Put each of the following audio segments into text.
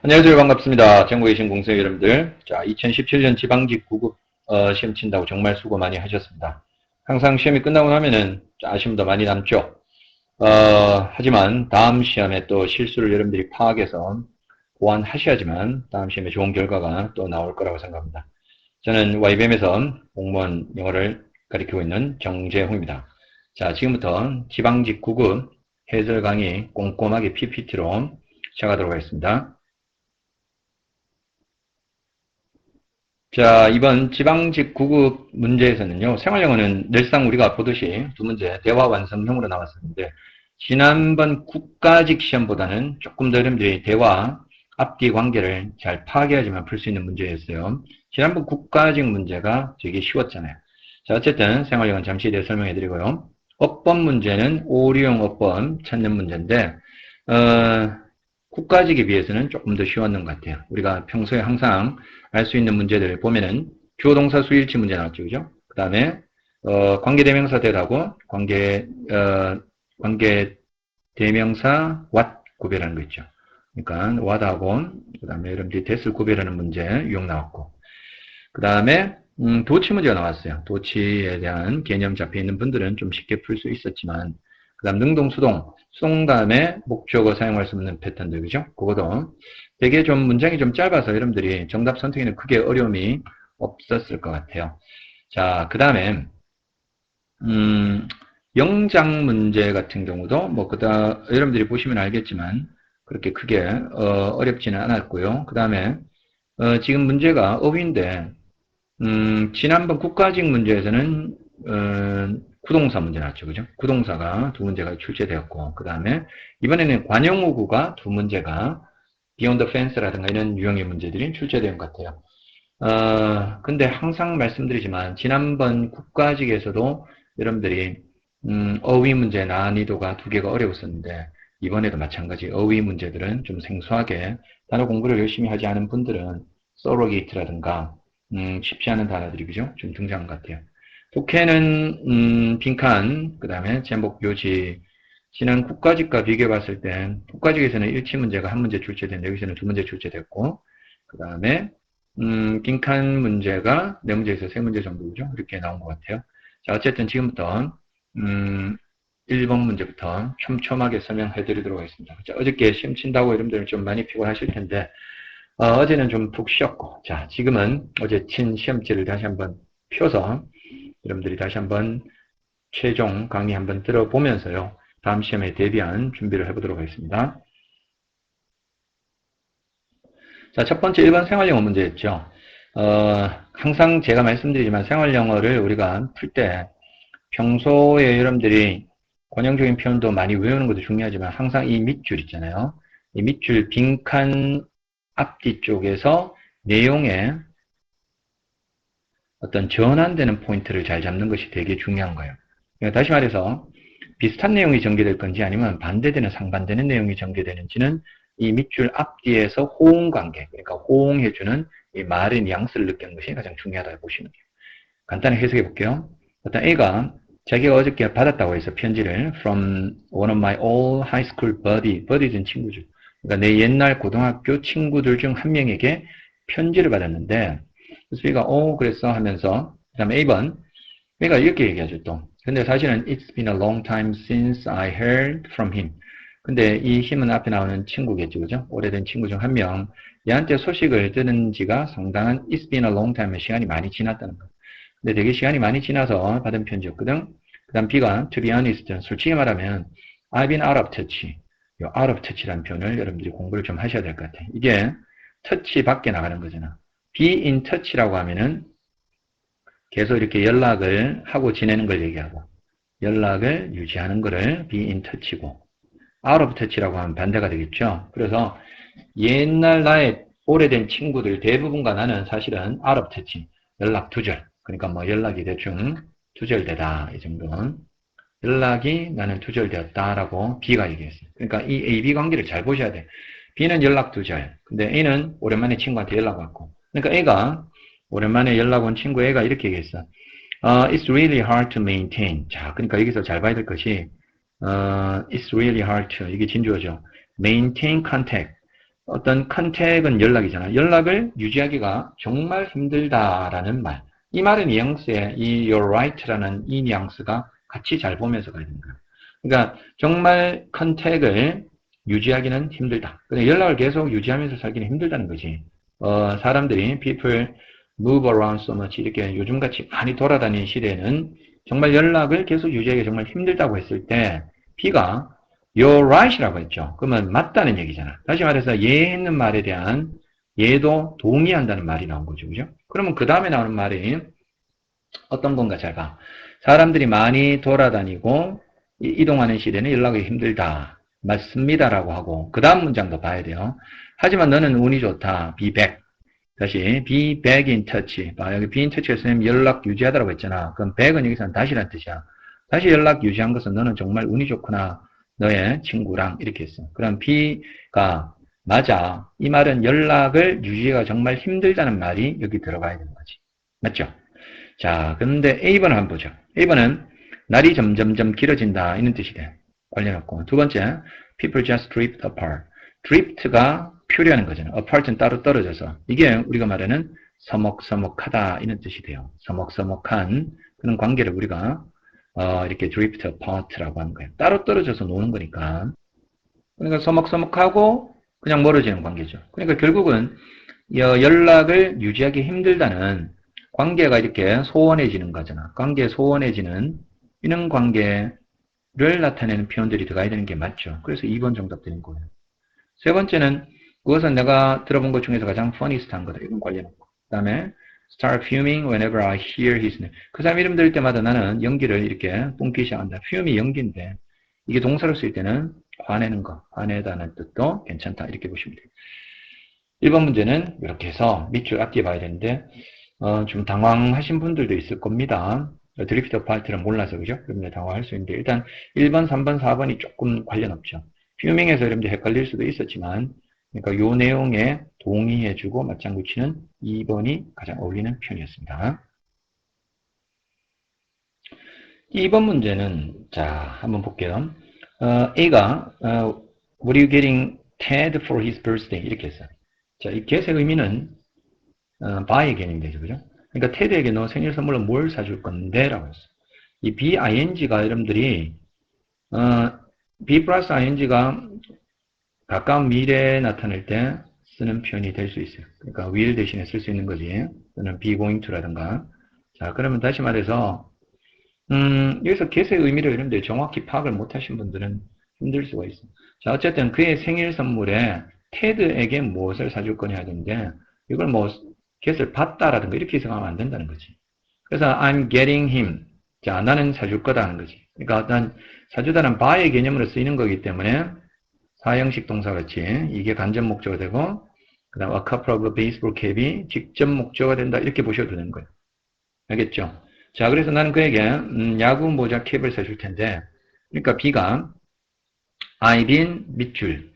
안녕하세요. 반갑습니다. 전국에 계신 공무원 여러분들. 자, 2017년 지방직 9급 시험 친다고 정말 수고 많이 하셨습니다. 항상 시험이 끝나고 나면은 아쉬움도 많이 남죠. 하지만 다음 시험에 또 실수를 여러분들이 파악해서 보완하셔야지만 다음 시험에 좋은 결과가 또 나올 거라고 생각합니다. 저는 YBM에서 공무원 영어를 가르치고 있는 정재홍입니다. 자, 지금부터 지방직 9급 해설 강의 꼼꼼하게 PPT로 시작하도록 하겠습니다. 자, 이번 지방직 9급 문제에서는요, 생활영어는 늘상 우리가 보듯이 두 문제, 대화 완성형으로 나왔었는데, 지난번 국가직 시험보다는 조금 더 여러분들이 대화, 앞뒤 관계를 잘 파악해야지만 풀 수 있는 문제였어요. 지난번 국가직 문제가 되게 쉬웠잖아요. 자, 어쨌든 생활영어는 잠시 뒤에 설명해 드리고요. 어법 문제는 오류형 어법 찾는 문제인데, 국가직에 비해서는 조금 더 쉬웠는 것 같아요. 우리가 평소에 항상 알 수 있는 문제들 보면은 주어 동사 수일치 문제 나왔죠, 그죠? 그 다음에 관계대명사 대라고 관계대명사 what 구별하는 거 있죠. 그러니까 what하고 그 다음에 여러분들이 that을 구별하는 문제 유형 나왔고, 그 다음에 도치 문제가 나왔어요. 도치에 대한 개념 잡혀 있는 분들은 좀 쉽게 풀 수 있었지만, 그 다음 능동, 수동 다음에 목적어 사용할 수 없는 패턴들, 그죠? 그거도 되게 좀 문장이 좀 짧아서 여러분들이 정답 선택에는 크게 어려움이 없었을 것 같아요. 자, 그 다음에 영장 문제 같은 경우도 여러분들이 보시면 알겠지만 그렇게 크게 어렵지는 않았고요. 그 다음에 지금 문제가 어휘인데 지난번 국가직 문제에서는 구동사 문제 나왔죠, 그죠? 구동사가 두 문제가 출제되었고, 그 다음에 이번에는 관용어구가 두 문제가 beyond the fence라든가 이런 유형의 문제들이 출제된 것 같아요. 근데 항상 말씀드리지만 지난번 국가직에서도 여러분들이 어휘 문제 난이도가 두 개가 어려웠었는데 이번에도 마찬가지 어휘 문제들은 좀 생소하게 단어 공부를 열심히 하지 않은 분들은 서로게이트라든가 쉽지 않은 단어들이 그죠? 좀 등장한 것 같아요. 독해는 빈칸, 그 다음에 제목, 요지. 지난 국가직과 비교해 봤을 때 국가직에서는 일치 문제가 한 문제 출제됐는데 여기서는 두 문제 출제됐고, 그 다음에 빈칸 문제가 네 문제에서 세 문제 정도죠. 이렇게 나온 것 같아요. 자, 어쨌든 지금부터 1번 문제부터 촘촘하게 설명해 드리도록 하겠습니다. 자, 어저께 시험 친다고 여러분들 좀 많이 피곤하실 텐데 어제는 좀 푹 쉬었고, 자, 지금은 어제 친 시험지를 다시 한번 펴서 여러분들이 다시 한번 최종 강의 한번 들어보면서요, 다음 시험에 대비한 준비를 해보도록 하겠습니다. 자, 첫 번째 1번 생활영어 문제였죠. 항상 제가 말씀드리지만 생활영어를 우리가 풀 때 평소에 여러분들이 권형적인 표현도 많이 외우는 것도 중요하지만 항상 이 밑줄 있잖아요. 이 밑줄 빈칸 앞뒤 쪽에서 내용에 어떤 전환되는 포인트를 잘 잡는 것이 되게 중요한 거예요. 그러니까 다시 말해서 비슷한 내용이 전개될 건지 아니면 반대되는 상반되는 내용이 전개되는지는 이 밑줄 앞뒤에서 호응관계, 그러니까 호응해주는 이 말의 뉘앙스를 느끼는 것이 가장 중요하다고 보시면 돼요. 간단히 해석해 볼게요. 어떤 A가 자기가 어저께 받았다고 해서 편지를 from one of my old high school buddies는 친구죠. 그러니까 내 옛날 고등학교 친구들 중 한 명에게 편지를 받았는데, 그래서 B가 그랬어 하면서, 그 다음에 A번 B가 이렇게 얘기하죠 또. 근데 사실은 it's been a long time since I heard from him. 근데 이 힘은 앞에 나오는 친구겠죠, 그죠? 오래된 친구 중 한 명. 얘한테 소식을 들은 지가 상당한 it's been a long time, 시간이 많이 지났다는 거. 근데 되게 시간이 많이 지나서 받은 편지였거든. 그 다음 B가 to be honest, 솔직히 말하면 I've been out of touch. 이 out of touch라는 표현을 여러분들이 공부를 좀 하셔야 될 것 같아. 이게 터치 밖에 나가는 거잖아. be in touch라고 하면은 계속 이렇게 연락을 하고 지내는 걸 얘기하고, 연락을 유지하는 거를 be in touch고, out of touch라고 하면 반대가 되겠죠. 그래서 옛날 나의 오래된 친구들 대부분과 나는 사실은 out of touch, 연락 두절. 그러니까 뭐 연락이 대충 두절되다 이 정도는, 연락이 나는 두절되었다라고 B가 얘기했어요. 그러니까 이 A-B 관계를 잘 보셔야 돼. B는 연락 두절. 근데 A는 오랜만에 친구한테 연락 왔고. 그러니까 A가 오랜만에 연락 온 친구 A가 이렇게 얘기했어. It's really hard to maintain. 자, 그러니까 여기서 잘 봐야 될 것이 it's really hard to, 이게 진주어죠. maintain contact. 어떤 컨택은 연락이잖아. 연락을 유지하기가 정말 힘들다라는 말. 이 말의 뉘앙스에 이 you're right라는 이 뉘앙스가 같이 잘 보면서 가야 되는 거야. 그러니까 정말 컨택을 유지하기는 힘들다. 근데 연락을 계속 유지하면서 살기는 힘들다는 거지. 사람들이 people move around so much 이렇게 요즘같이 많이 돌아다니는 시대에는 정말 연락을 계속 유지하기가 정말 힘들다고 했을 때 B가 you're right이라고 했죠. 그러면 맞다는 얘기잖아. 다시 말해서 얘 했는 말에 대한 얘도 동의한다는 말이 나온 거죠. 그죠? 그러면 그 다음에 나오는 말이 어떤 건가 잘 봐. 사람들이 많이 돌아다니고 이동하는 시대는 연락이 힘들다. 맞습니다라고 하고 그 다음 문장도 봐야 돼요. 하지만 너는 운이 좋다. be back. 다시 be back in touch. 봐, 여기 be in touch가 있으면 연락 유지하다라고 했잖아. 그럼 back은 여기서는 다시란 뜻이야. 다시 연락 유지한 것은 너는 정말 운이 좋구나. 너의 친구랑 이렇게 했어. 그럼 B가 맞아. 이 말은 연락을 유지가 정말 힘들다는 말이 여기 들어가야 되는 거지. 맞죠? 자, 그런데 A번을 한번 보죠. A번은 날이 점점점 길어진다 이런 뜻이 돼. 관련없고. 두 번째, people just drift apart. drift가 표류하는 거잖아. apart는 따로 떨어져서. 이게 우리가 말하는 서먹서먹하다 이런 뜻이 돼요. 서먹서먹한 그런 관계를 우리가 이렇게 drift apart라고 하는 거예요. 따로 떨어져서 노는 거니까. 그러니까 서먹서먹하고 그냥 멀어지는 관계죠. 그러니까 결국은 연락을 유지하기 힘들다는 관계가 이렇게 소원해지는 거잖아. 관계 소원해지는 이런 관계를 나타내는 표현들이 들어가야 되는 게 맞죠. 그래서 2번 정답 되는 거예요. 세 번째는 그것은 내가 들어본 것 중에서 가장 funniest한 거다. 이건 관련 없고. 그 다음에 start fuming whenever I hear his name. 그 사람 이름 들을 때마다 나는 연기를 이렇게 뿜기 시작한다. fum이 연기인데 이게 동사로 쓸 때는 화내는 거, 화내다는 뜻도 괜찮다. 이렇게 보시면 돼요. 1번 문제는 이렇게 해서 밑줄 앞뒤에 봐야 되는데 좀 당황하신 분들도 있을 겁니다. 드리프트 어파트를 몰라서 그죠? 여러분들 당황할 수 있는데 일단 1번, 3번, 4번이 조금 관련 없죠. 퓨밍에서 여러분들 헷갈릴 수도 있었지만 그러니까 요 내용에 동의해주고 맞장구 치는 2번이 가장 어울리는 표현이었습니다. 2번 문제는 자 한번 볼게요. A가 What are you getting Ted for his birthday? 이렇게 했어요. 자, 이 get의 의미는 buy 개념이 되죠. 그죠? 그러니까 테드에게 너 생일 선물로 뭘 사줄 건데? 라고 했어. 이 BING가 여러분들이, B 플러스 ING가 가까운 미래에 나타낼 때 쓰는 표현이 될 수 있어요. 그러니까 will 대신에 쓸 수 있는 거지. 또는 be going to라든가. 자, 그러면 다시 말해서, 여기서 get의 의미를 여러분들 정확히 파악을 못 하신 분들은 힘들 수가 있어요. 자, 어쨌든 그의 생일 선물에 테드에게 무엇을 사줄 거냐 하는데, 이걸 뭐, get을 받다라든가 이렇게 해석하면 안 된다는 거지. 그래서 I'm getting him. 자, 나는 사줄 거다 하는 거지. 그러니까 어떤 사주다는 buy의 개념으로 쓰이는 거기 때문에 사형식 동사 같이 이게 간접 목적어가 되고 그 다음 a couple of baseball cap이 직접 목적어가 된다 이렇게 보셔도 되는 거예요. 알겠죠? 자, 그래서 나는 그에게 야구 모자 캡을 사줄 텐데 그러니까 B가 I've been 밑줄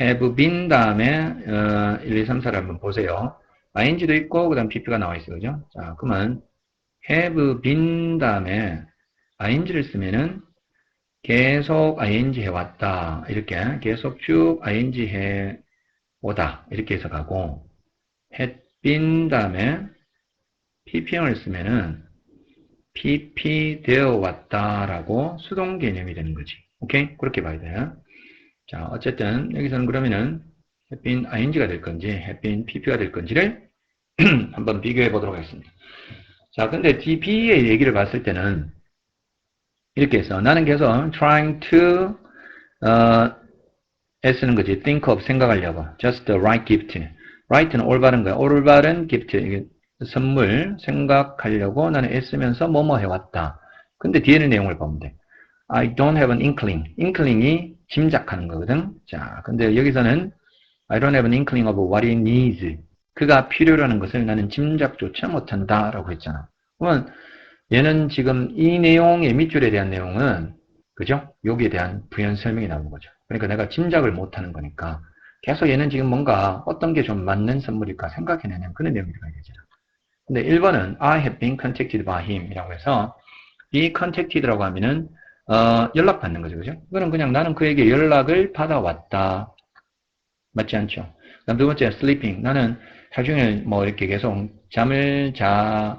have been 다음에 1, 2, 3, 4를 한번 보세요. ing도 있고 그 다음 pp가 나와 있어요. 그죠? 자, 그러면 have been 다음에 ing를 쓰면은 계속 ing 해왔다. 이렇게 계속 쭉 ing 해오다. 이렇게 해서 가고 had been 다음에 pp형을 쓰면은 pp 되어 왔다라고 수동 개념이 되는 거지. 오케이? 그렇게 봐야 돼요. 자, 어쨌든 여기서는 그러면은 have been ing가 될 건지 have been pp가 될 건지를 한번 비교해 보도록 하겠습니다. 자, 근데 DB의 얘기를 봤을 때는 이렇게 해서 나는 계속 trying to 애쓰는 거지. think of 생각하려고. just the right gift. right는 올바른 거야. 올바른 gift. 선물 생각하려고 나는 애쓰면서 뭐뭐 해왔다. 근데 뒤에는 내용을 보면 돼. I don't have an inkling. inkling이 짐작하는 거거든. 자, 근데 여기서는 I don't have an inkling of what he needs. 그가 필요라는 것을 나는 짐작조차 못한다 라고 했잖아. 그러면 얘는 지금 이 내용의 밑줄에 대한 내용은 그죠? 여기에 대한 부연 설명이 나오는 거죠. 그러니까 내가 짐작을 못하는 거니까 계속 얘는 지금 뭔가 어떤 게 좀 맞는 선물일까 생각해내는 그런 내용이 들어가야 되잖아. 근데 1번은 I have been contacted by him 이라고 해서 be contacted라고 하면은 연락받는 거죠. 그죠? 이거는 그냥 나는 그에게 연락을 받아왔다. 맞지 않죠? 그다음 두 번째, sleeping. 나는 하루 종일 뭐 이렇게 계속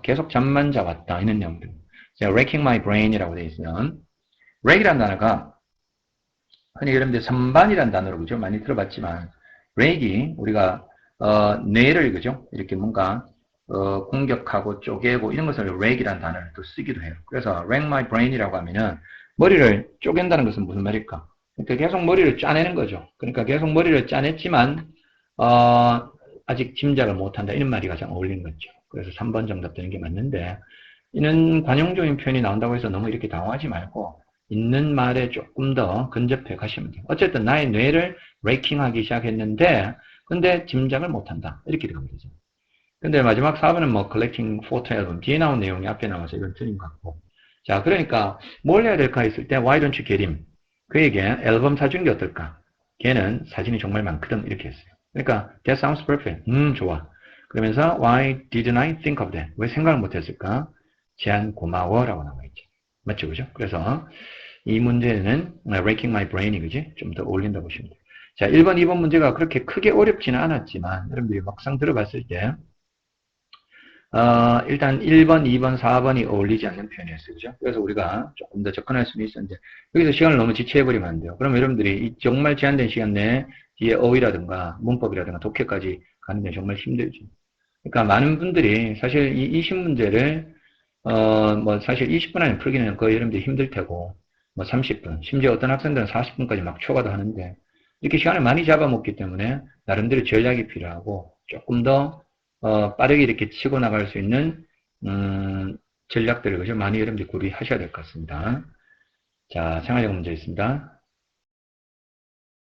계속 잠만 자왔다. 이런 내용들. 자, racking my brain이라고 되어 있으면, rack이라는 단어가 흔히 여러분들 선반이라는 단어로 그죠? 많이 들어봤지만, 렉이 우리가 뇌를 그죠? 이렇게 뭔가 공격하고 쪼개고 이런 것을 렉이라는 단어를 또 쓰기도 해요. 그래서 rack my brain이라고 하면은 머리를 쪼갠다는 것은 무슨 말일까? 그러니까 계속 머리를 짜내는 거죠. 그러니까 계속 머리를 짜냈지만 아직 짐작을 못한다 이런 말이 가장 어울리는 거죠. 그래서 3번 정답 되는 게 맞는데 이는 관용적인 표현이 나온다고 해서 너무 이렇게 당황하지 말고 있는 말에 조금 더 근접해 가시면 돼요. 어쨌든 나의 뇌를 레이킹하기 시작했는데 근데 짐작을 못한다. 이렇게 들어가면 되죠. 근데 마지막 4번은 뭐 collecting photo album 뒤에 나온 내용이 앞에 나와서 이건 틀린 것 같고 자 그러니까 뭘 해야 될까 했을 때 why don't you get him 그에게 앨범 사준 게 어떨까 걔는 사진이 정말 많거든 이렇게 했어요. 그러니까 that sounds perfect 좋아 그러면서 why didn't I think of that 왜 생각을 못했을까 제안 고마워 라고 나와있죠. 맞죠 그죠? 그래서 이 문제는 Raking My Brain이 그지? 좀 더 어울린다고 보시면 돼요. 자, 1번, 2번 문제가 그렇게 크게 어렵지는 않았지만 여러분들이 막상 들어봤을 때 일단 1번, 2번, 4번이 어울리지 않는 표현이었어요. 그죠? 그래서 우리가 조금 더 접근할 수는 있었는데 여기서 시간을 너무 지체해버리면 안 돼요. 그럼 여러분들이 이 정말 제한된 시간 내에 뒤에 어휘라든가 문법이라든가 독해까지 가는 게 정말 힘들죠. 그러니까 많은 분들이 사실 이 20문제를 뭐 사실 20분 안에 풀기는 거의 여러분들이 힘들 테고 뭐 30분 심지어 어떤 학생들은 40분까지 막 초과도 하는데 이렇게 시간을 많이 잡아먹기 때문에 나름대로 전략이 필요하고 조금 더 빠르게 이렇게 치고 나갈 수 있는 전략들을 그죠? 많이 여러분들이 구비하셔야 될 것 같습니다. 자, 생활형 문제 있습니다.